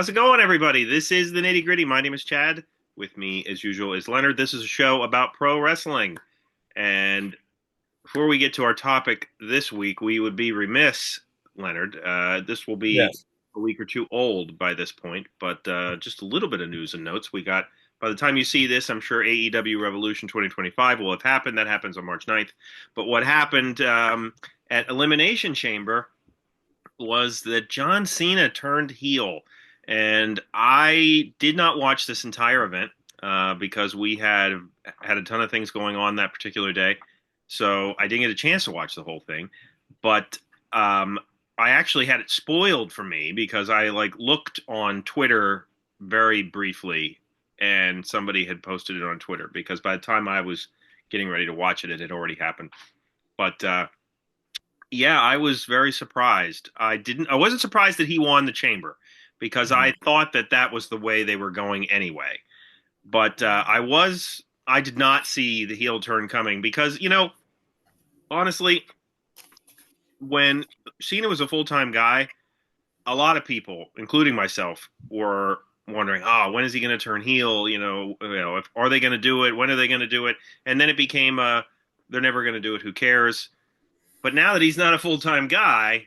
How's it going, everybody? This is the Nitty Gritty. My name is Chad. With me, as usual, is Leonard. This is a show about pro wrestling. And before we get to our topic this week, we would be remiss, Leonard. This will be Yes. a week or two old by this point, but just a little bit of news and notes. We got, by the time you see this, I'm sure AEW Revolution 2025 will have happened. That happens on March 9th. But what happened at Elimination Chamber was that John Cena turned heel. And I did not watch this entire event because we had a ton of things going on that particular day. So I didn't get a chance to watch the whole thing. But I actually had it spoiled for me because I looked on Twitter very briefly and somebody had posted it on Twitter because by the time I was getting ready to watch it, it had already happened. But yeah, I was very surprised. I wasn't surprised that he won the chamber because I thought that that was the way they were going anyway. But I did not see the heel turn coming because, honestly, when Cena was a full-time guy, a lot of people, including myself, were wondering, when is he going to turn heel? Are they going to do it? When are they going to do it? And then it became, they're never going to do it. Who cares? But now that he's not a full-time guy,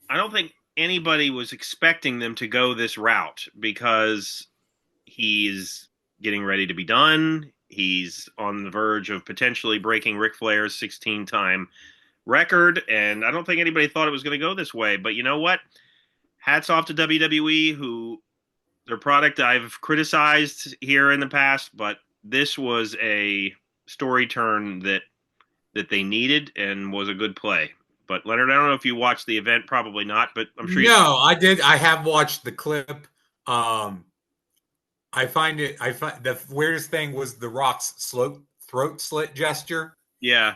I don't think anybody was expecting them to go this route because he's getting ready to be done. He's on the verge of potentially breaking Ric Flair's 16-time record, and I don't think anybody thought it was going to go this way. But you know what? Hats off to WWE, who their product I've criticized here in the past, but this was a story turn that they needed and was a good play. But Leonard, I don't know if you watched the event, probably not, but I'm sure you. No, I did. I have watched the clip. I find the weirdest thing was the Rock's throat slit gesture. Yeah.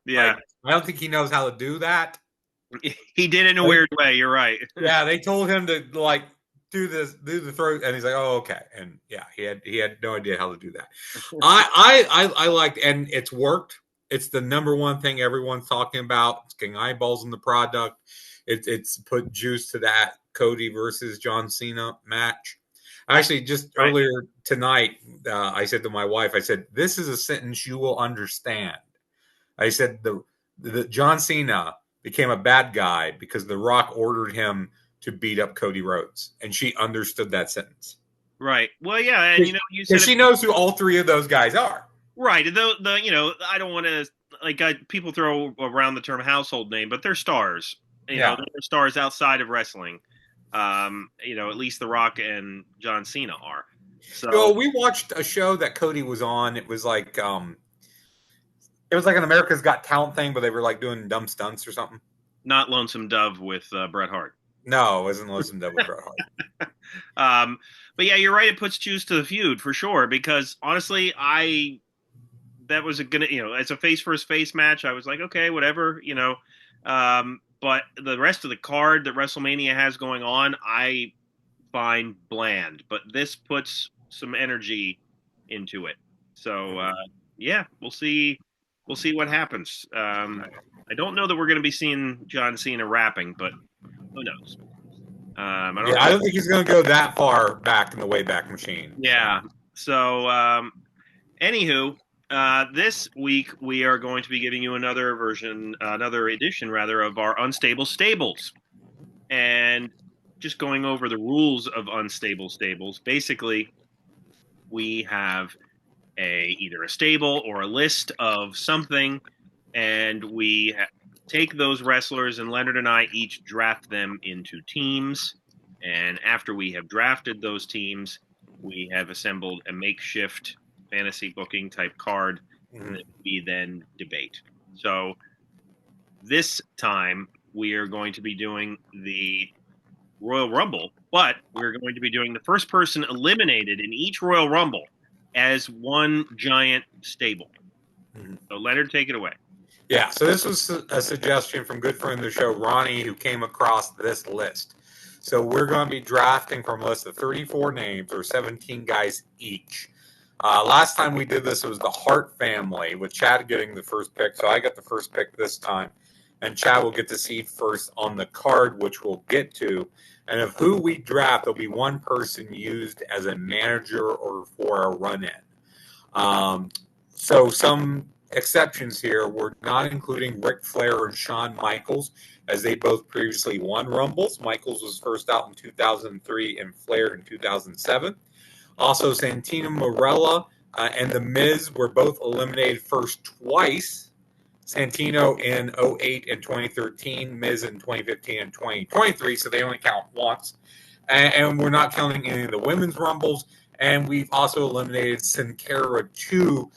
Yeah. Like, I don't think he knows how to do that. He did it in a weird way. You're right. Yeah, they told him to do the throat, and he's like, "Oh, okay." And yeah, he had no idea how to do that. I liked, and it's worked. It's the number one thing everyone's talking about. It's getting eyeballs on the product. It's put juice to that Cody versus John Cena match. Actually, just earlier tonight, I said to my wife, I said, "This is a sentence you will understand." I said, the John Cena became a bad guy because The Rock ordered him to beat up Cody Rhodes, and she understood that sentence. Right. Well, yeah, and you said she knows who all three of those guys are. Right. I don't want to people throw around the term household name, but they're stars. They're stars outside of wrestling. At least The Rock and John Cena are. So we watched a show that Cody was on. It was like an America's Got Talent thing, but they were doing dumb stunts or something. Not Lonesome Dove with Bret Hart. No, it wasn't Lonesome Dove with Bret Hart. But yeah, you're right. It puts juice to the feud for sure. Because honestly, that was as a face versus face match. I was like, okay, whatever, But the rest of the card that WrestleMania has going on, I find bland. But this puts some energy into it. So yeah, we'll see. We'll see what happens. I don't know that we're going to be seeing John Cena rapping, but who knows? I don't think he's going to go that far back in the Wayback Machine. Yeah. So, anywho, this week we are going to be giving you another edition of our Unstable Stables. And just going over the rules of Unstable Stables. Basically, we have either a stable or a list of something, and we take those wrestlers, and Leonard and I each draft them into teams. And after we have drafted those teams, we have assembled a makeshift fantasy booking type card that we then debate. So this time we are going to be doing the Royal Rumble, but we're going to be doing the first person eliminated in each Royal Rumble as one giant stable. So Leonard, take it away. Yeah, so this was a suggestion from good friend of the show, Ronnie, who came across this list. So we're going to be drafting from a list of 34 names, or 17 guys each. Last time we did this, it was the Hart family, with Chad getting the first pick. So I got the first pick this time. and Chad will get the seat first on the card, which we'll get to. And of who we draft, there'll be one person used as a manager or for a run-in. So some exceptions here. We're not including Ric Flair and Shawn Michaels, as they both previously won Rumbles. Michaels was first out in 2003 and Flair in 2007. Also, Santino Marella and The Miz were both eliminated first twice. Santino in 2008 and 2013, Miz in 2015 and 2023, so they only count once. And we're not counting any of the women's Rumbles. And we've also eliminated Sin Cara 2,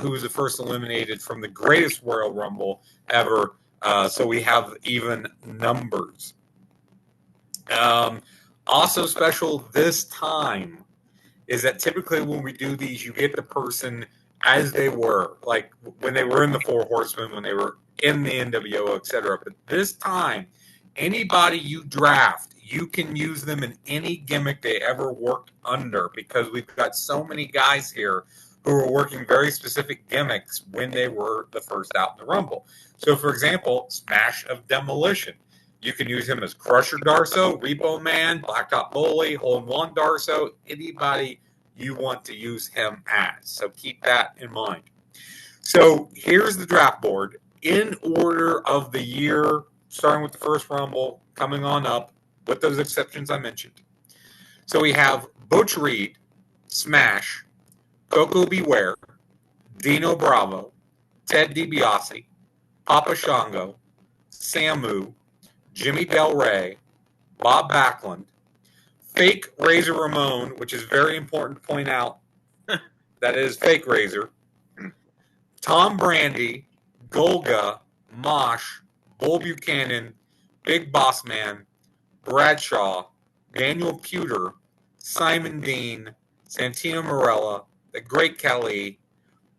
who was the first eliminated from the greatest Royal Rumble ever. So we have even numbers. Also special this time is that typically when we do these, you get the person as they were, like when they were in the Four Horsemen, when they were in the NWO, etc. But this time, anybody you draft, you can use them in any gimmick they ever worked under, because we've got so many guys here who are working very specific gimmicks when they were the first out in the Rumble. So, for example, Smash of Demolition. You can use him as Crusher Darso, Repo Man, Blacktop Bully, Hole-in-One Darso, anybody you want to use him as. So keep that in mind. So here's the draft board in order of the year, starting with the first Rumble, coming on up, with those exceptions I mentioned. So we have Butch Reed, Smash, Coco Beware, Dino Bravo, Ted DiBiase, Papa Shango, Samu, Jimmy Del Rey, Bob Backlund, fake Razor Ramon, which is very important to point out that is fake Razor, Tom Brandy, Golga, Mosh, Bull Buchanan, Big Boss Man, Bradshaw, Daniel Puder, Simon Dean, Santino Marella, The Great Khali,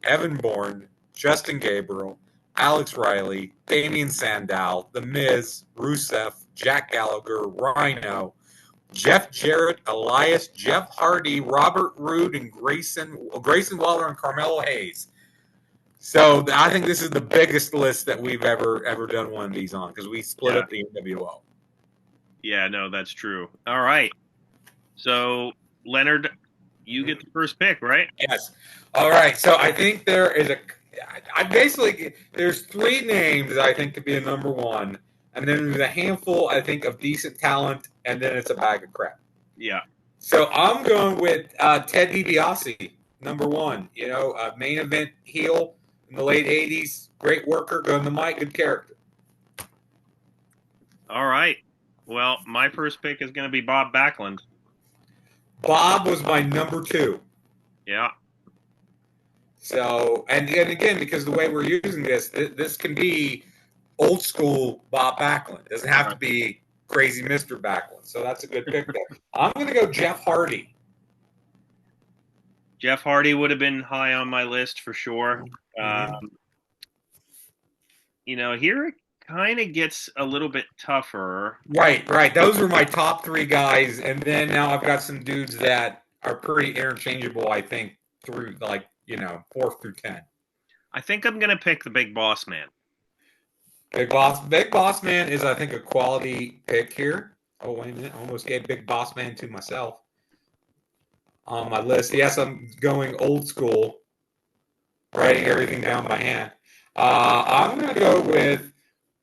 Evan Bourne, Justin Gabriel, Alex Riley, Damian Sandow, The Miz, Rusev, Jack Gallagher, Rhino, Jeff Jarrett, Elias, Jeff Hardy, Robert Roode, and Grayson Waller and Carmelo Hayes. So I think this is the biggest list that we've ever done one of these on, because we split up the NWO. Yeah, no, that's true. All right. So, Leonard, you get the first pick, right? Yes. All right. So I think there is there's three names that I think could be a number one, and then there's a handful, I think, of decent talent, and then it's a bag of crap. Yeah. So I'm going with Ted DiBiase, number one. Main event heel in the late 80s, great worker, going the mic, good character. All right. Well, my first pick is going to be Bob Backlund. Bob was my number two. Yeah. So, and again, because the way we're using this can be old school Bob Backlund. It doesn't have to be crazy Mr. Backlund. So that's a good pick there. I'm going to go Jeff Hardy. Jeff Hardy would have been high on my list for sure. Here it kind of gets a little bit tougher. Right. Those were my top three guys. And then now I've got some dudes that are pretty interchangeable, I think, through 4th through 10. I think I'm going to pick the Big Boss Man. Big Boss Man is, I think, a quality pick here. Oh, wait a minute. I almost gave Big Boss Man to myself on my list. Yes, I'm going old school, writing everything down by hand. I'm going to go with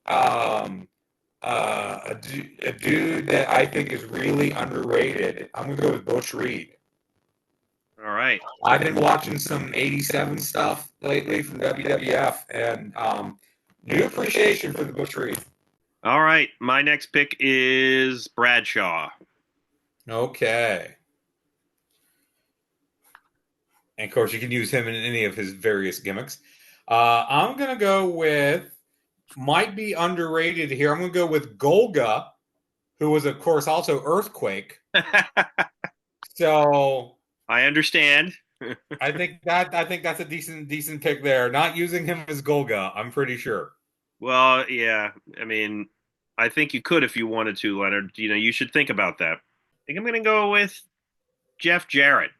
a dude that I think is really underrated. I'm going to go with Butch Reed. All right. I've been watching some 87 stuff lately from WWF, and new appreciation for the Butch Reed. All right. My next pick is Bradshaw. Okay. And, of course, you can use him in any of his various gimmicks. I'm going to go with, might be underrated here, I'm going to go with Golga, who was, of course, also Earthquake. So I understand. I think that's a decent pick there. Not using him as Golga, I'm pretty sure. Well, yeah. I mean, I think you could if you wanted to, Leonard. You should think about that. I think I'm going to go with Jeff Jarrett.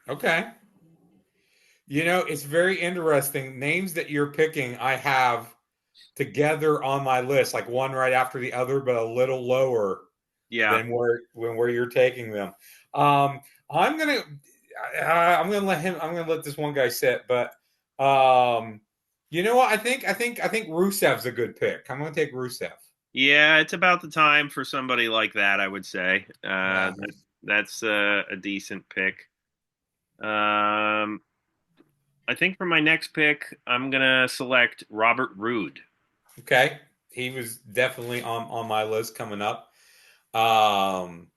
Okay. It's very interesting. Names that you're picking, I have together on my list, like one right after the other, but a little lower Yeah. than where you're taking them. I'm gonna let this one guy sit, but you know what? I think Rusev's a good pick. I'm gonna take Rusev. Yeah, it's about the time for somebody like that, I would say. Yeah. That's a decent pick. Um, I think for my next pick, I'm gonna select Robert Roode. Okay. He was definitely on my list coming up. Um,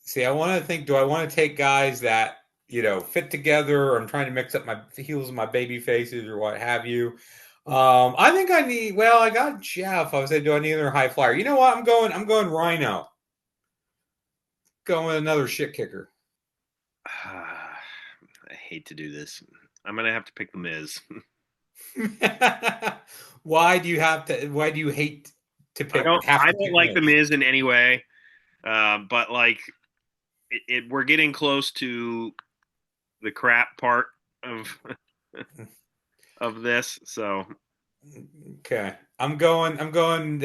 See, I want to think, do I want to take guys that, fit together, or I'm trying to mix up my heels and my baby faces or what have you? I think I got Jeff. I would say, do I need another high flyer? You know what? I'm going Rhino. Going with another shit kicker. I hate to do this. I'm gonna have to pick the Miz. Why do you hate to have I to don't pick like the Miz? Miz in any way. But like we're getting close to the crap part of of this. So Okay. I'm going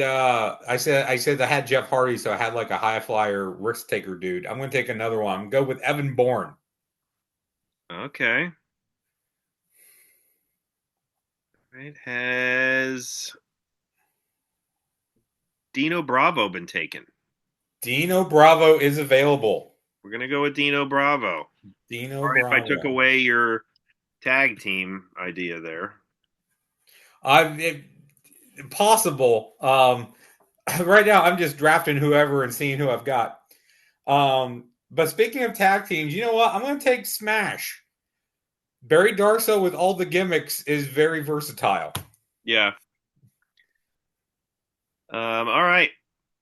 I said I had Jeff Hardy, so I had like a high flyer risk taker dude. I'm gonna take another one. I'm gonna go with Evan Bourne. okay, it has Dino Bravo been taken? Dino Bravo is available. We're gonna go with Dino Bravo. Dino Sorry if I took Bravo. away your tag team idea there. I Possible. Right now I'm just drafting whoever and seeing who I've got. But speaking of tag teams, you know what? I'm gonna take Smash. Barry Darso with all the gimmicks is very versatile. Yeah. All right.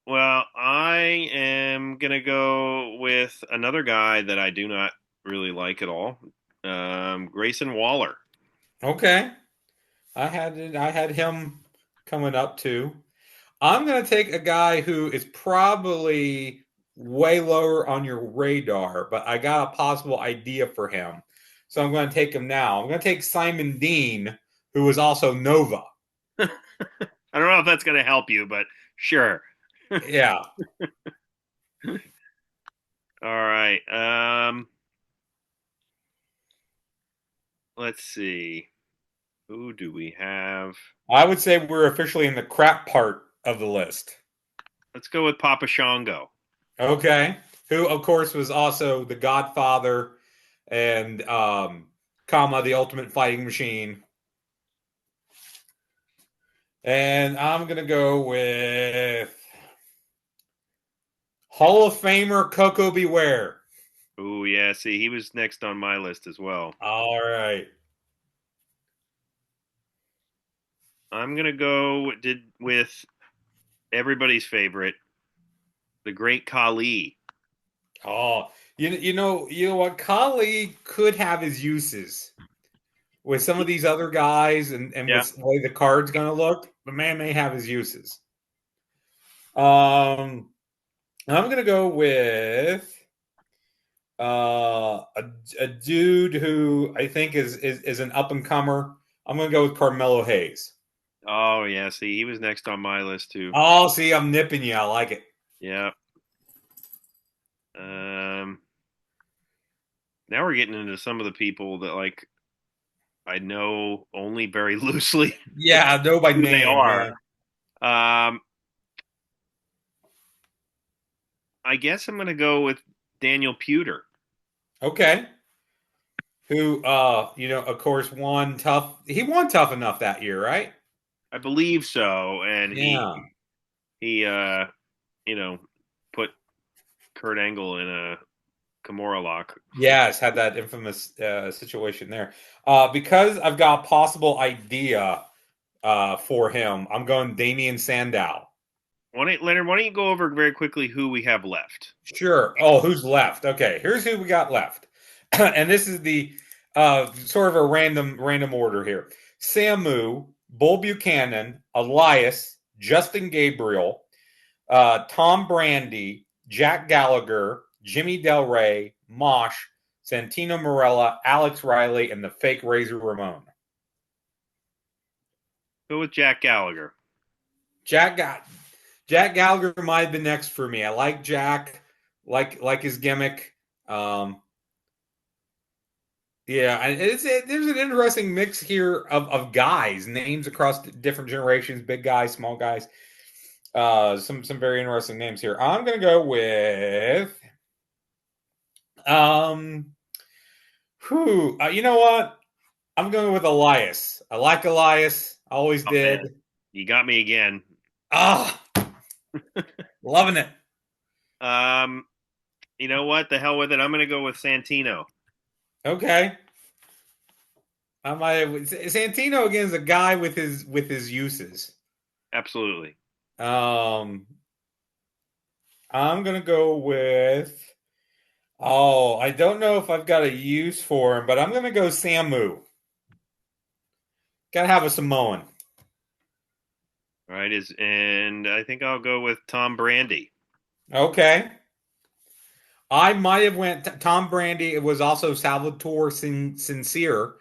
Well, I am gonna go with another guy that I do not really like at all. Grayson Waller. Okay. I had him coming up too. I'm going to take a guy who is probably way lower on your radar, but I got a possible idea for him. So I'm going to take him now. I'm going to take Simon Dean, who was also Nova. I don't know if that's gonna help you, but sure. Yeah. All right. Let's see. Who do we have? I would say we're officially in the crap part of the list. Let's go with Papa Shango. Okay. Who, of course, was also the Godfather and the Ultimate Fighting Machine. And I'm going to go with Hall of Famer Coco Beware. Oh yeah, see, he was next on my list as well. All right. I'm gonna go with everybody's favorite, the Great Khali. Oh, you know what? Kali could have his uses with some of these other guys, and Yeah. with the way the card's going to look. The man may have his uses. I'm going to go with a dude who I think is an up and comer. I'm going to go with Carmelo Hayes. Oh yeah, see, he was next on my list too. Oh, see, I'm nipping you. I like it. Yeah. Um. Now we're getting into some of the people that like I know only very loosely Yeah, know by who they name. are. Yeah. I guess I'm gonna go with Daniel Pewter. Okay. Who of course won tough. He won tough enough that year, right? I believe so, and Yeah. he you know put Kurt Angle in a Kimura lock. Yes, had that infamous situation there. Because I've got a possible idea for him, I'm going Damian Sandow. Leonard, why don't you go over very quickly who we have left? Sure. Oh, who's left? Okay, here's who we got left. And this is the sort of a random order here. Samu, Bull Buchanan, Elias, Justin Gabriel, Tom Brandy, Jack Gallagher, Jimmy Del Rey, Mosh, Santino Marella, Alex Riley, and the fake Razor Ramon. Go with Jack Gallagher. Jack got Jack Gallagher might have been next for me. I like Jack, like his gimmick. Um, yeah, and there's an interesting mix here of guys, names across different generations, big guys, small guys. Some very interesting names here. I'm gonna go with um, you know what? I'm going with Elias. I like Elias. Always Oh did. man, you got me again. Ah, loving it. Um, you know what? The hell with it. I'm going to go with Santino. Okay. Santino again is a guy with his uses. Absolutely. Um, I'm gonna go with. Oh, I don't know if I've got a use for him, but I'm gonna go Samu. Gotta have a Samoan. All right, and I think I'll go with Tom Brandy. Okay. I might have went Tom Brandy. It was also Salvatore Sincere,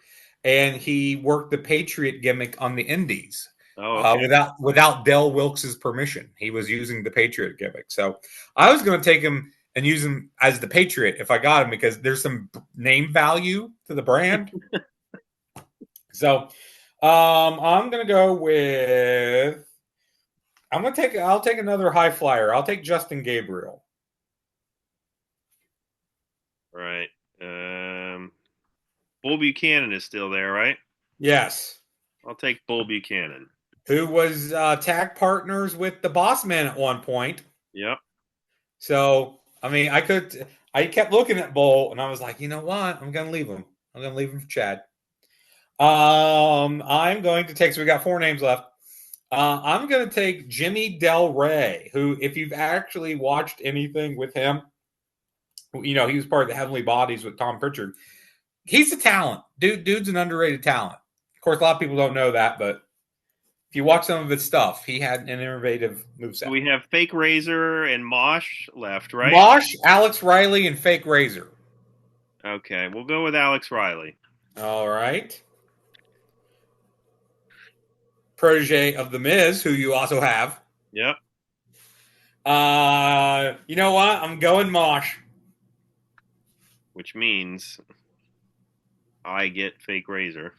and he worked the Patriot gimmick on the Indies Oh, okay. without Del Wilkes's permission. He was using the Patriot gimmick, so I was going to take him and use him as the Patriot if I got him because there's some name value to the brand. So I'm going to go with. I'll take another high flyer. I'll take Justin Gabriel. All right. Bull Buchanan is still there, right? Yes. I'll take Bull Buchanan. Who was tag partners with the Boss Man at one point. Yep. So, I mean, I kept looking at Bull and I was like, you know what? I'm going to leave him. I'm going to leave him for Chad. I'm going to take, so we got 4 names left. I'm going to take Jimmy Del Rey, who, if you've actually watched anything with him, you know, he was part of the Heavenly Bodies with Tom Pritchard. He's a talent. Dude's an underrated talent. Of course, a lot of people don't know that, but if you watch some of his stuff, he had an innovative moveset. So we have Fake Razor and Mosh left, right? Mosh, Alex Riley, and Fake Razor. Okay, we'll go with Alex Riley. All right. Protege of The Miz, who you also have. Yep. You know what? I'm going Mosh. Which means I get Fake Razor.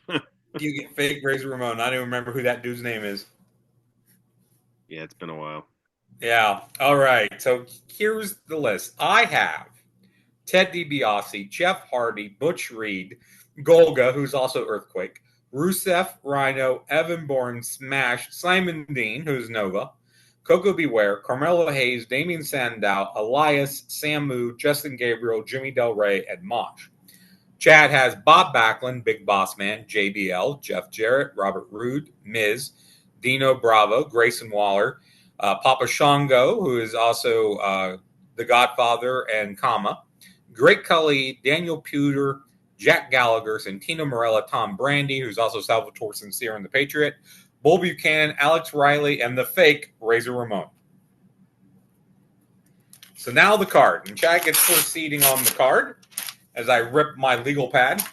You get Fake Razor Ramon. I don't even remember who that dude's name is. Yeah, it's been a while. Yeah. All right. So here's the list. I have Ted DiBiase, Jeff Hardy, Butch Reed, Golga, who's also Earthquake, Rusev, Rhino, Evan Bourne, Smash, Simon Dean, who's Nova, Coco Beware, Carmelo Hayes, Damian Sandow, Elias, Samu, Justin Gabriel, Jimmy Del Rey, and Mosh. Chad has Bob Backlund, Big Boss Man, JBL, Jeff Jarrett, Robert Roode, Miz, Dino Bravo, Grayson Waller, Papa Shango, who is also the Godfather and Kama, Great Khali, Daniel Pewter, Jack Gallagher, Santino Marella, Tom Brandy, who's also Salvatore Sincere and the Patriot, Bull Buchanan, Alex Riley, and the fake Razor Ramon. So now the card. And Chad gets first seating on the card as I rip my legal pad.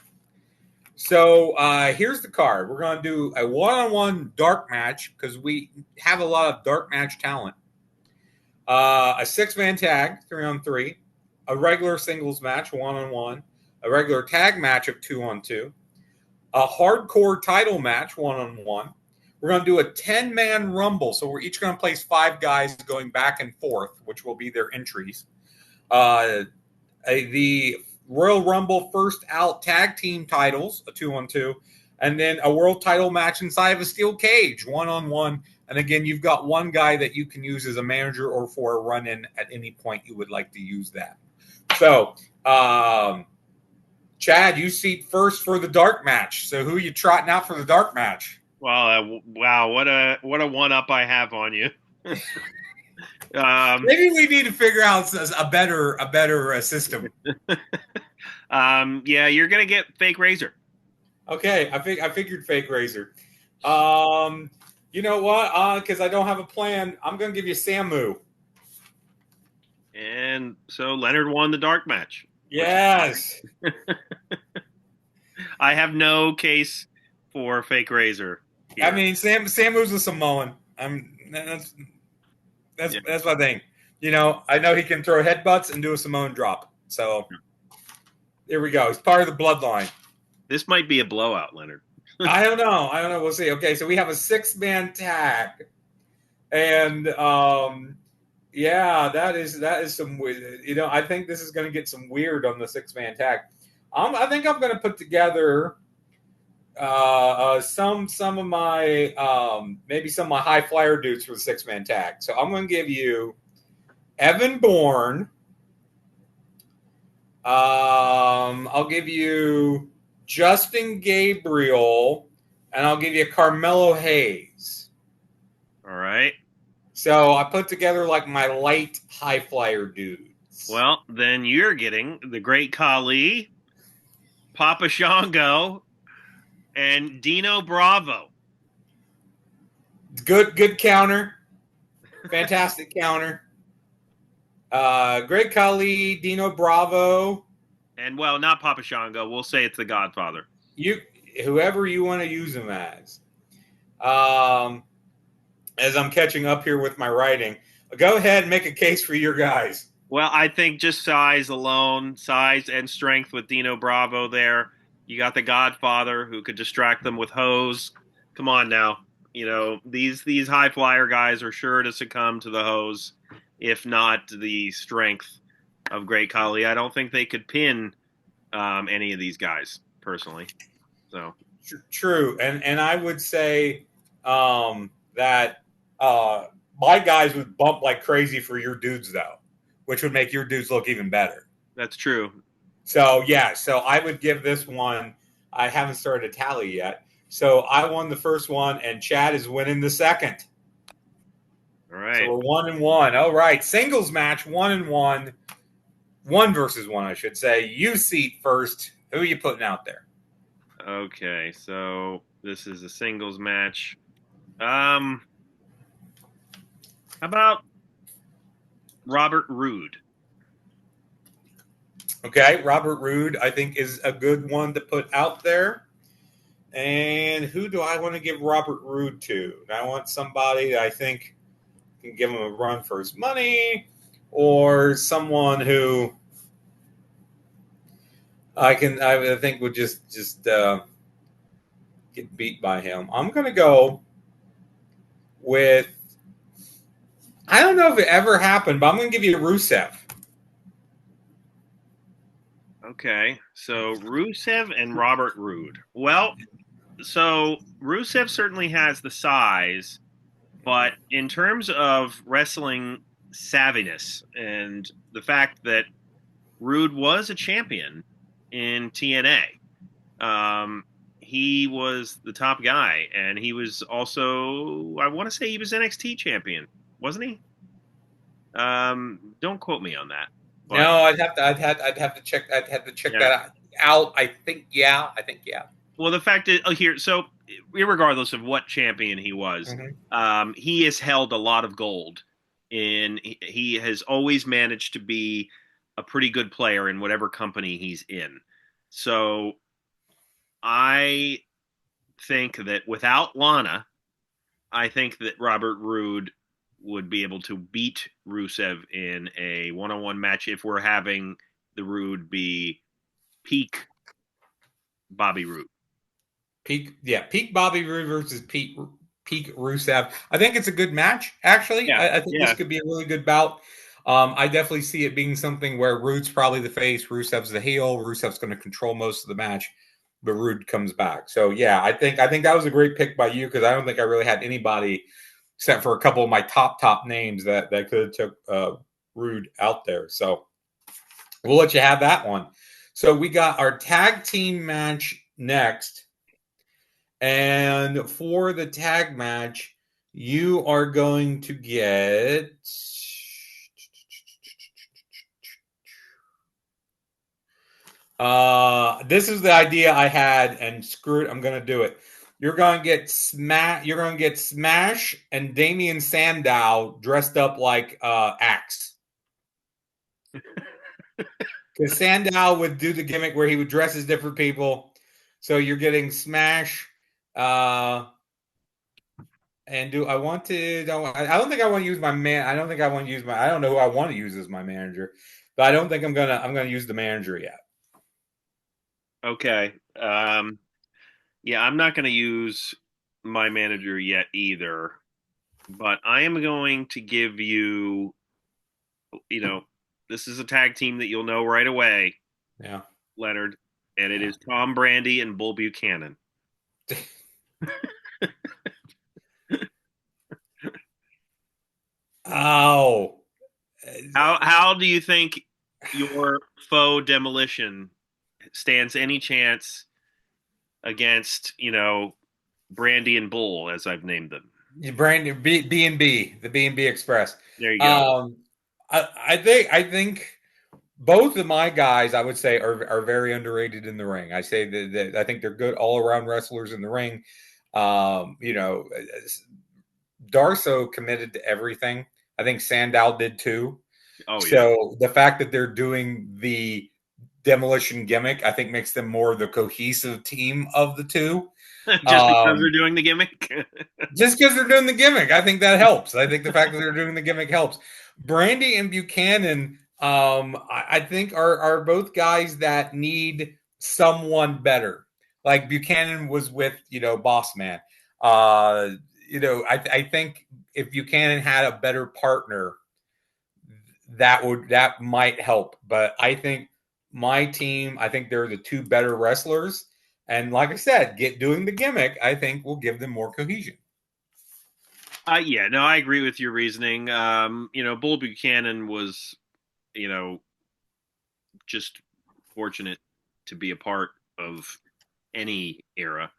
So here's the card. We're going to do a one-on-one dark match because we have a lot of dark match talent. A 6-man tag, 3-on-3. A regular singles match, 1-on-1. A regular tag match of 2-on-2. A hardcore title match, 1-on-1. We're going to do a 10-man rumble. So we're each going to place 5 guys going back and forth, which will be their entries. The Royal Rumble first out tag team titles, a 2-on-2, and then a world title match inside of a steel cage, 1-on-1. And again, you've got one guy that you can use as a manager or for a run-in at any point you would like to use that. So, Chad, you seat first for the dark match. So who are you trotting out for the dark match? Well, wow, what a one-up I have on you. Maybe we need to figure out a better system. Yeah, you're gonna get Fake Razor. Okay, I figured Fake Razor. You know what? Because I don't have a plan, I'm gonna give you Samu. And so Leonard won the dark match. Yes. I have no case for Fake Razor. I here. mean, Samu's a Samoan. Yeah. That's my thing. I know he can throw headbutts and do a Samoan drop. So here we go. He's part of the bloodline. This might be a blowout, Leonard. I don't know. We'll see. Okay, so we have a 6-man tag, and yeah, that is some weird. I think this is going to get some weird on the 6-man tag. I think I'm going to put together some of my maybe some of my high flyer dudes for the 6-man tag. So I'm going to give you Evan Bourne. I'll give you Justin Gabriel, and I'll give you Carmelo Hayes. All right. So I put together like my light high flyer dudes. Well, then you're getting the Great Khali, Papa Shango, and Dino Bravo. Good counter. Fantastic counter. Great Khali, Dino Bravo. And, well, not Papa Shango. We'll say it's the Godfather. Whoever you want to use him as. As I'm catching up here with my writing, go ahead and make a case for your guys. Well, I think just size alone, size and strength with Dino Bravo there. You got the Godfather who could distract them with hose. Come on now. These high flyer guys are sure to succumb to the hose, if not the strength of Great Khali. I don't think they could pin any of these guys personally. So true, and I would say that my guys would bump like crazy for your dudes though, which would make your dudes look even better. That's true. So yeah, so I would give this one. I haven't started a tally yet, so I won the first one, and Chad is winning the second. All right. So we're 1-1. All right, singles match 1-1, 1 versus 1, I should say. You seat first. Who are you putting out there? Okay, so this is a singles match. How about Robert Roode? Okay, Robert Roode, I think, is a good one to put out there. And who do I want to give Robert Roode to? I want somebody that I think can give him a run for his money, or someone who I think would just get beat by him. I'm going to go with, I don't know if it ever happened, but I'm going to give you Rusev. Okay, so Rusev and Robert Roode. Well, so Rusev certainly has the size, but in terms of wrestling savviness and the fact that Roode was a champion in TNA, he was the top guy, and he was also, I want to say he was NXT champion, wasn't he? Don't quote me on that. But, no, I'd have to check that out. I think yeah. Well, the fact is here, so regardless of what champion he was, he has held a lot of gold. He has always managed to be a pretty good player in whatever company he's in. So I think that without Lana, I think that Robert Roode would be able to beat Rusev in a one-on-one match if we're having the Roode be peak Bobby Roode. Peak Bobby Roode versus peak Rusev. I think it's a good match, actually. Yeah, I think this could be a really good bout. I definitely see it being something where Roode's probably the face, Rusev's the heel. Rusev's going to control most of the match, but Roode comes back. So yeah, I think that was a great pick by you, because I don't think I really had anybody except for a couple of my top names that could have took Roode out there. So we'll let you have that one. So we got our tag team match next. And for the tag match, you are going to get this is the idea I had, and screw it, I'm going to do it. You're going to get Smash and Damian Sandow dressed up like Axe. Because Sandow would do the gimmick where he would dress as different people. So you're getting Smash, And do I want to? I don't think I want to use my man. I don't think I want to use my. I don't know who I want to use as my manager, but I don't think I'm gonna use the manager yet. Okay. Yeah, I'm not going to use my manager yet either, but I am going to give you, you know, this is a tag team that you'll know right away, Yeah. Leonard, and it Yeah. is Tom Brandy and Bull Buchanan. Oh. How do you think your faux demolition stands any chance against, Brandy and Bull, as I've named them? Brand B and B, the B and B Express. There you go. Um, I think both of my guys, I would say, are very underrated in the ring. I say that I think they're good all around wrestlers in the ring. You know, Darso committed to everything. I think Sandow did too. Oh yeah. So the fact that they're doing the demolition gimmick, I think, makes them more the cohesive team of the two. Just because they're Um, doing the gimmick. just because they're doing the gimmick, I think that helps. I think the fact that they're doing the gimmick helps. Brandy and Buchanan, I think are both guys that need someone better. Like Buchanan was with, Boss Man. I think if Buchanan had a better partner, that might help. But I think my team, I think they're the two better wrestlers. And like I said, doing the gimmick, I think will give them more cohesion. Yeah, no, I agree with your reasoning. Bull Buchanan was, you know, just fortunate to be a part of any era.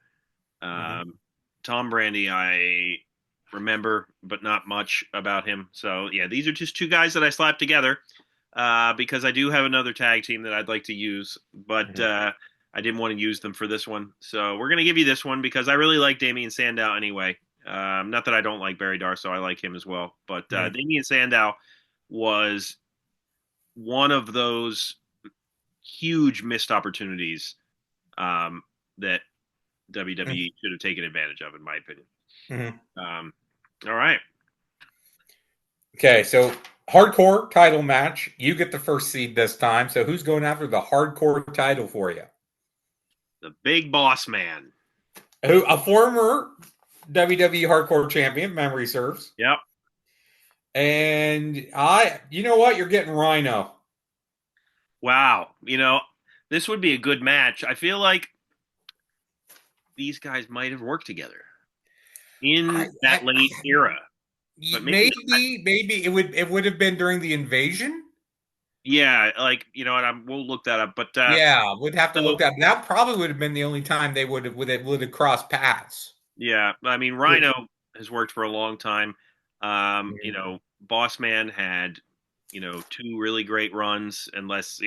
Mm-hmm. Tom Brandy, I remember, but not much about him. So yeah, these are just two guys that I slapped together because I do have another tag team that I'd like to use, but Mm-hmm. I didn't want to use them for this one. So we're gonna give you this one because I really like Damian Sandow anyway. Not that I don't like Barry Darsow, I like him as well. But Mm-hmm. Damian Sandow was one of those huge missed opportunities that WWE should have taken advantage of, in my opinion. Mm-hmm. Um, all right. Okay, so hardcore title match. You get the first seed this time. So who's going after the hardcore title for you? The Big Boss Man. Who a former WWE Hardcore Champion, memory serves. Yep. And you know what? You're getting Rhino. Wow. This would be a good match. I feel like these guys might have worked together I, in I, that late era, but maybe not. maybe it would have been during the invasion. Yeah, like and we'll look that up. But Yeah, would have to so look that. That probably would have been the only time they would have crossed paths. yeah, I mean Yeah. Rhino has worked for a long time. Boss Man had two really great runs. Unless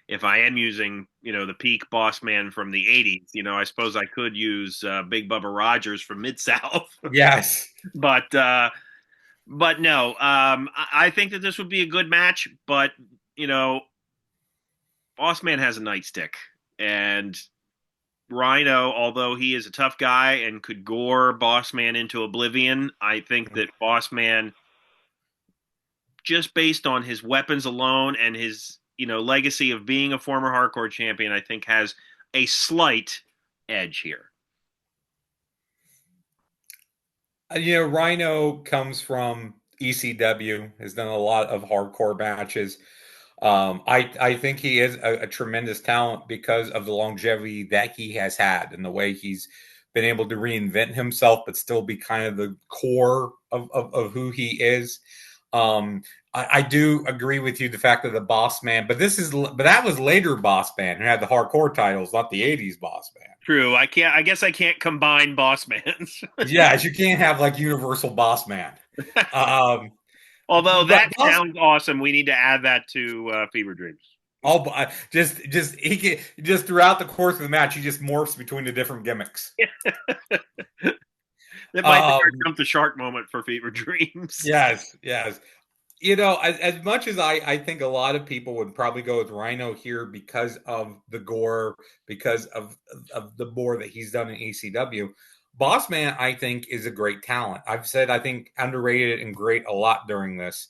if I am using the peak Boss Man from the '80s, I suppose I could use Big Bubba Rogers from Mid South. Yes. but no, I think that this would be a good match. But Boss Man has a nightstick, and Rhino, although he is a tough guy and could gore Boss Man into oblivion, I think that Boss Man, just based on his weapons alone and his legacy of being a former hardcore champion, I think has a slight edge here. Rhino comes from ECW, has done a lot of hardcore matches. I think he is a tremendous talent because of the longevity that he has had and the way he's been able to reinvent himself, but still be kind of the core of who he is. I do agree with you the fact that the Boss Man, but that was later Boss Man who had the hardcore titles, not the '80s Boss Man. True. I can't. I guess I can't combine Boss Mans. Yes, you can't have like Universal Boss Man. Um, Although but that sounds awesome, we need to add that to Fever Dreams. just he can, just throughout the course of the match, he just morphs between the different gimmicks. That might be our jump the shark moment for Fever Dreams. Yes. As much as I think a lot of people would probably go with Rhino here because of the gore, because of the more that he's done in ECW, Boss Man, I think, is a great talent. I've said I think underrated and great a lot during this.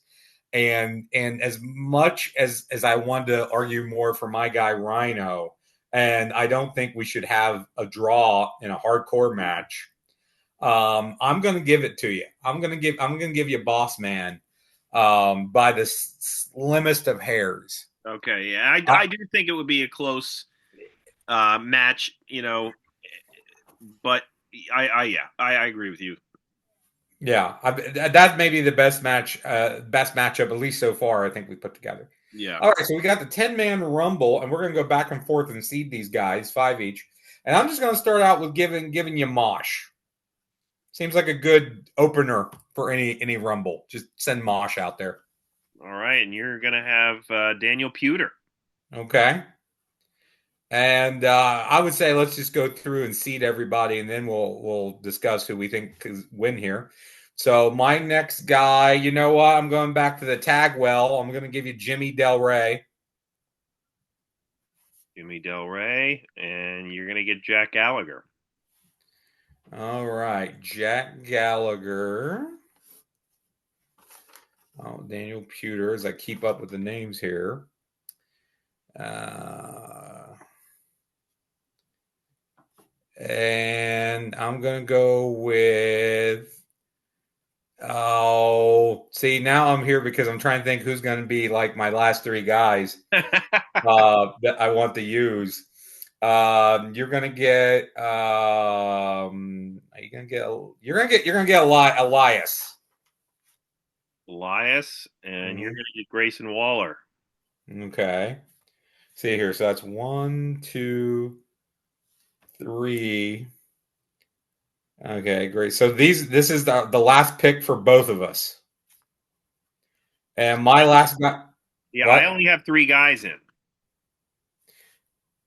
And as much as I wanted to argue more for my guy Rhino, and I don't think we should have a draw in a hardcore match. I'm going to give it to you. I'm going to give you Boss Man by the slimmest of hairs. Okay, yeah, I do think it would be a close match, but I agree with you. Yeah, that may be the best matchup, at least so far, I think we put together. Yeah. All right, so we got the 10-man Rumble, and we're going to go back and forth and seed these guys, 5 each. And I'm just going to start out with giving you Mosh. Seems like a good opener for any Rumble. Just send Mosh out there. All right, and you're going to have Daniel Puder. Okay. And I would say let's just go through and seed everybody, and then we'll discuss who we think could win here. So my next guy, you know what? I'm going back to the tag well. I'm going to give you Jimmy Del Rey. Jimmy Del Rey, and you're going to get Jack Gallagher. All right, Jack Gallagher. Oh, Daniel Puder, as I keep up with the names here. And I'm going to go with. Oh, see, now I'm here because I'm trying to think who's going to be like my last 3 guys that I want to use. You're going to get. You're going to get Elias. Elias, and you're going to get Grayson Waller. Okay. See here. So that's 1, 2, 3. Okay, great. So this is the last pick for both of us. And my last guy. Yeah, what? I only have 3 guys in.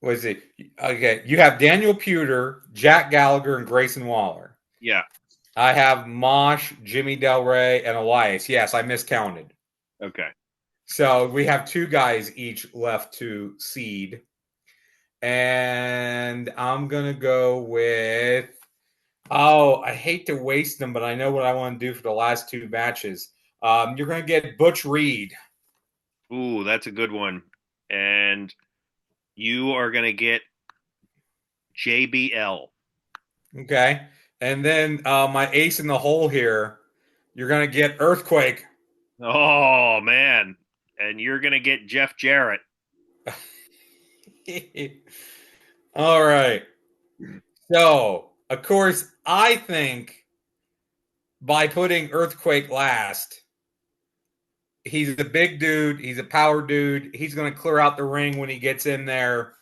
What is it? Okay, you have Daniel Puder, Jack Gallagher, and Grayson Waller. Yeah. I have Mosh, Jimmy Del Rey, and Elias. Yes, I miscounted. Okay. So we have 2 guys each left to seed. And I'm going to go with, I hate to waste them, but I know what I want to do for the last 2 matches. You're going to get Butch Reed. Ooh, that's a good one. And you are going to get JBL. Okay. And then my ace in the hole here, you're going to get Earthquake. Oh, man. And you're going to get Jeff Jarrett. All right. So, of course, I think by putting Earthquake last, he's a big dude. He's a power dude. He's going to clear out the ring when he gets in there.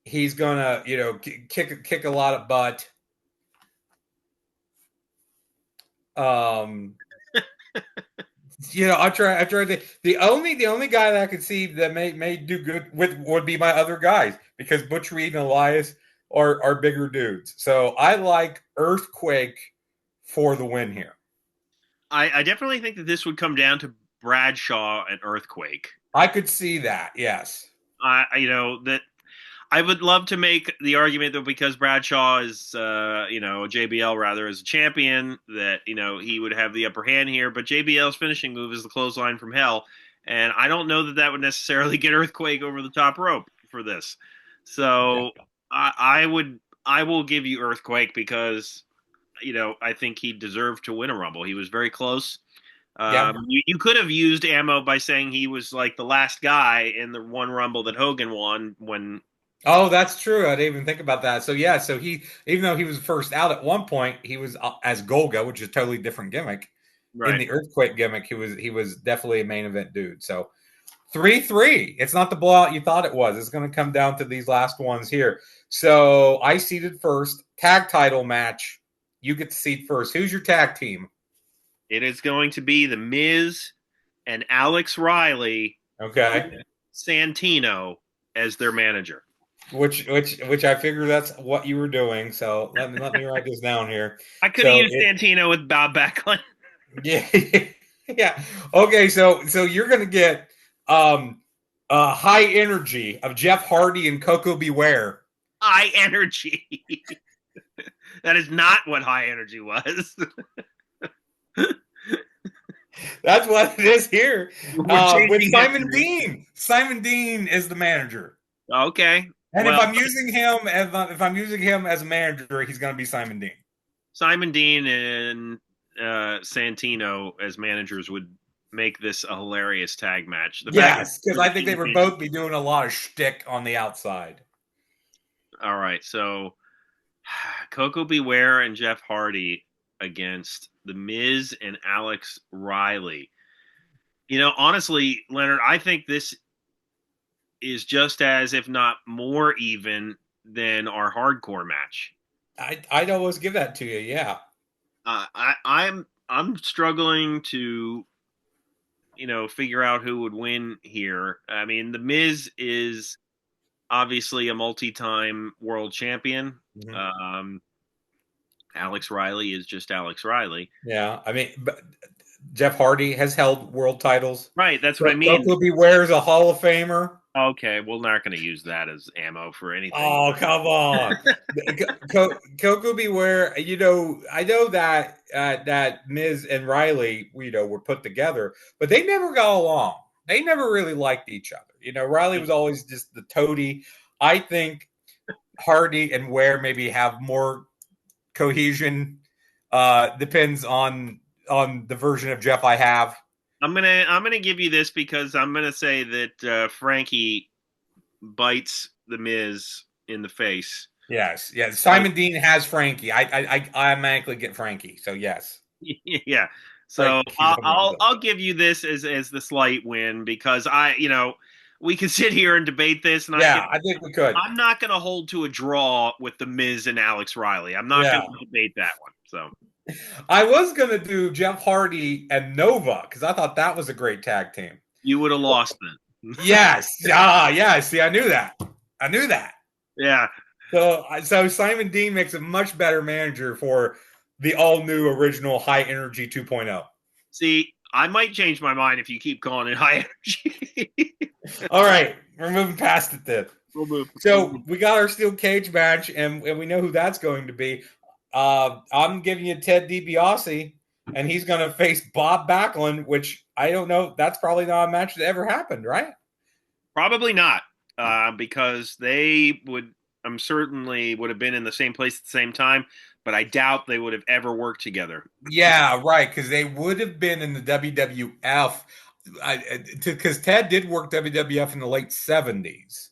He's going to, kick a lot of butt. I try to. The only guy that I could see that may do good would be my other guys, because Butch Reed and Elias are bigger dudes. So I like Earthquake for the win here. I definitely think that this would come down to Bradshaw and Earthquake. I could see that. Yes. That I would love to make the argument that because Bradshaw is, JBL rather, as a champion, that, he would have the upper hand here. But JBL's finishing move is the clothesline from hell. And I don't know that would necessarily get Earthquake over the top rope for this. So I will give you Earthquake because, I think he deserved to win a Rumble. He was very close. You could have used ammo by saying he was like the last guy in the one Rumble that Hogan won when. Oh, that's true. I didn't even think about that. So yeah, so he, even though he was first out at one point, he was as Golga, which is a totally different gimmick. Right. In the Earthquake gimmick, he was definitely a main event dude. So 3-3. It's not the blowout you thought it was. It's going to come down to these last ones here. So I seeded first. Tag title match. You get to seed first. Who's your tag team? It is going to be The Miz and Alex Riley. Okay. Santino as their manager. Which I figure that's what you were doing. So let me write this down here. I could have used Santino with Bob Backlund. Yeah. Yeah. Okay, so you're gonna get High Energy of Jeff Hardy and Coco Beware. High Energy. That is not what High Energy was. That's what it is here. We're With changing Simon history. Dean. Simon Dean is the manager. Okay. And Well, if I'm using him as a manager, he's going to be Simon Dean. Simon Dean and Santino as managers would make this a hilarious tag match. The fact Yes, because I think they would both be doing a lot of shtick on the outside. All right, so Coco Beware and Jeff Hardy against The Miz and Alex Riley. Honestly, Leonard, I think this is just as, if not more even than our hardcore match. I'd always give that to you. Yeah. I'm struggling to figure out who would win here. I mean, The Miz is obviously a multi-time world champion. Mm-hmm. Alex Riley is just Alex Riley. Yeah. I mean, but Jeff Hardy has held world titles. Right, that's what I mean. Coco Beware is a Hall of Famer. Okay, we're not going to use that as ammo for anything. Oh, come on. Coco Beware, I know that that Miz and Riley, were put together, but they never got along. They never really liked each other. Riley was always just the toady. I think Hardy and Ware maybe have more cohesion. Depends on the version of Jeff I have. I'm gonna give you this because I'm gonna say that Frankie bites the Miz in the face. Yes. Simon Dean has Frankie. I automatically get Frankie. So yes. Yeah. So I'll give you this as the slight win because we can sit here and debate this, and I think we could. I'm not going to hold to a draw with the Miz and Alex Riley. I'm not going to debate that one. So I was going to do Jeff Hardy and Nova because I thought that was a great tag team. You would have lost then. Yes. Yeah. See, I knew that. Yeah. So Simon Dean makes a much better manager for the all-new original High Energy 2.0. See, I might change my mind if you keep calling it High Energy. All right. We're moving past it then. We'll move. So we got our steel cage match, and we know who that's going to be. I'm giving you Ted DiBiase, and he's going to face Bob Backlund, which I don't know. That's probably not a match that ever happened, right? Probably not, because they would. Certainly would have been in the same place at the same time, but I doubt they would have ever worked together. Yeah, right, because they would have been in the WWF. Because Ted did work WWF in the late 70s,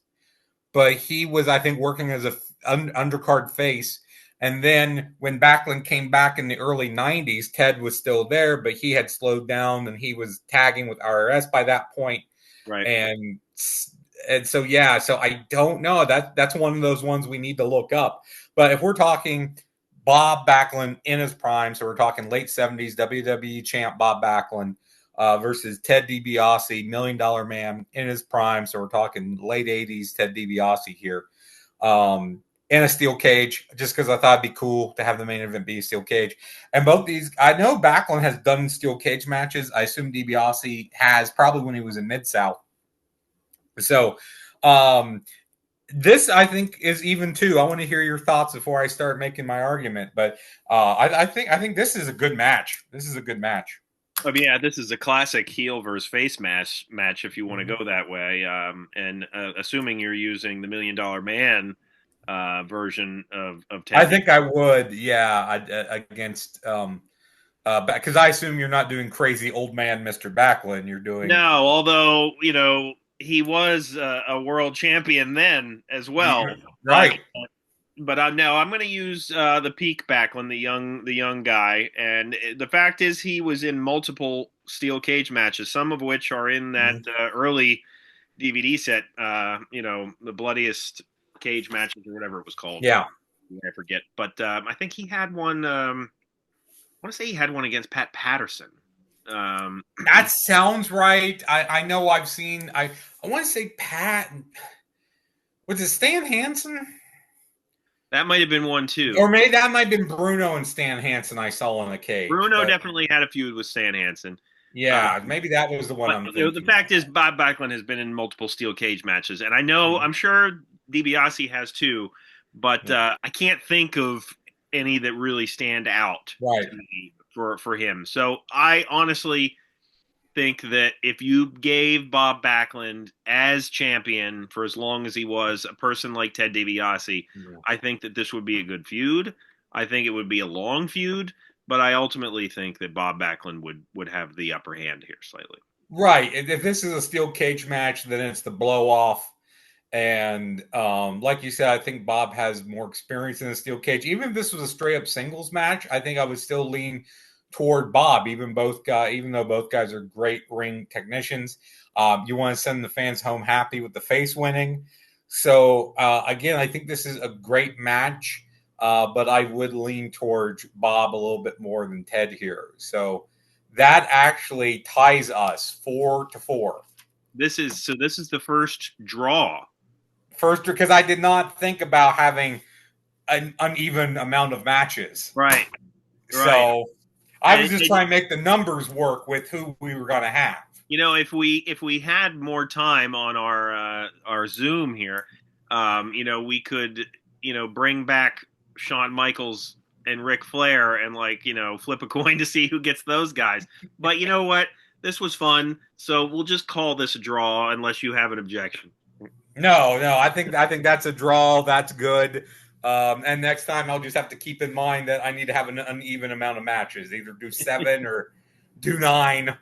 but he was, I think, working as a undercard face. And then when Backlund came back in the early 90s, Ted was still there, but he had slowed down and he was tagging with RRS by that point. Right. And so so I don't know. That's one of those ones we need to look up. But if we're talking Bob Backlund in his prime, so we're talking late 70s WWE champ Bob Backlund versus Ted DiBiase, $1 Million Man in his prime, so we're talking late 80s Ted DiBiase here. In a steel cage, just because I thought it'd be cool to have the main event be a steel cage. And both these, I know Backlund has done steel cage matches. I assume DiBiase has, probably when he was in Mid-South. So this, I think, is even too. I want to hear your thoughts before I start making my argument. But I think this is a good match. I mean, yeah, this is a classic heel versus face match if you want to go that way. And assuming you're using the $1 Million Man version of Ted. I think I would, against because I assume you're not doing crazy old man Mr. Backlund. You're doing although he was a world champion then as well, right? But no, I'm going to use the peak Backlund, the young guy, and the fact is he was in multiple steel cage matches, some of which are in that early DVD set. The bloodiest cage matches or whatever it was called. Yeah, I forget, but I think he had one. I want to say he had one against Pat Patterson. That sounds right. I know I've seen. I want to say Pat. Was it Stan Hansen? That might have been one too. Or maybe that might have been Bruno and Stan Hansen I saw in the cage. Bruno definitely had a feud with Stan Hansen. Yeah, maybe that was the one But I'm the thinking fact is, of. Bob Backlund has been in multiple steel cage matches, and I know I'm sure DiBiase has too, but Yeah. I can't think of any that really stand out Right. to me for him. So I honestly think that if you gave Bob Backlund as champion for as long as he was a person like Ted DiBiase, Yeah. I think that this would be a good feud. I think it would be a long feud, but I ultimately think that Bob Backlund would have the upper hand here slightly. Right. If this is a steel cage match, then it's the blow off. And like you said, I think Bob has more experience in the steel cage. Even if this was a straight up singles match, I think I would still lean toward Bob. Even though both guys are great ring technicians, you want to send the fans home happy with the face winning. So again, I think this is a great match, but I would lean towards Bob a little bit more than Ted here. So that actually ties us 4-4. This is the first draw. First, because I did not think about having an uneven amount of matches. Right, right. So I was just And trying to make the numbers work with who we were going to have. if we had more time on our Zoom here, we could bring back Shawn Michaels and Ric Flair and flip a coin to see who gets those guys. But you know what? This was fun, so we'll just call this a draw unless you have an objection. No, I think that's a draw. That's good. And next time I'll just have to keep in mind that I need to have an uneven amount of matches. Either do 7 or do 9.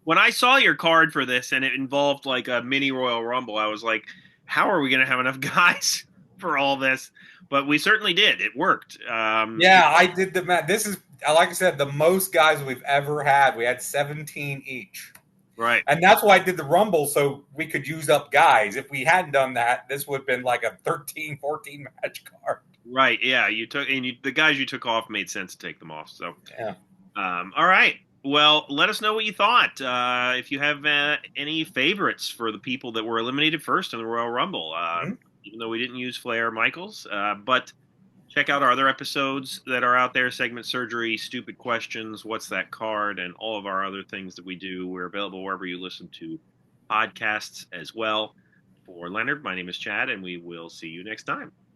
When I saw your card for this and it involved like a mini Royal Rumble, I was like, how are we going to have enough guys for all this? But we certainly did. It worked. Yeah, I did the match. This is, like I said, the most guys we've ever had. We had 17 each. Right. And that's why I did the Rumble, so we could use up guys. If we hadn't done that, this would have been like a 13, 14 match card. Right. Yeah. The guys you took off made sense to take them off. So, Yeah. all right. Well, let us know what you thought. If you have any favorites for the people that were eliminated first in the Royal Rumble, even though we didn't use Flair or Michaels, but check out our other episodes that are out there: Segment Surgery, Stupid Questions, What's That Card, and all of our other things that we do. We're available wherever you listen to podcasts as well. For Leonard, my name is Chad, and we will see you next time.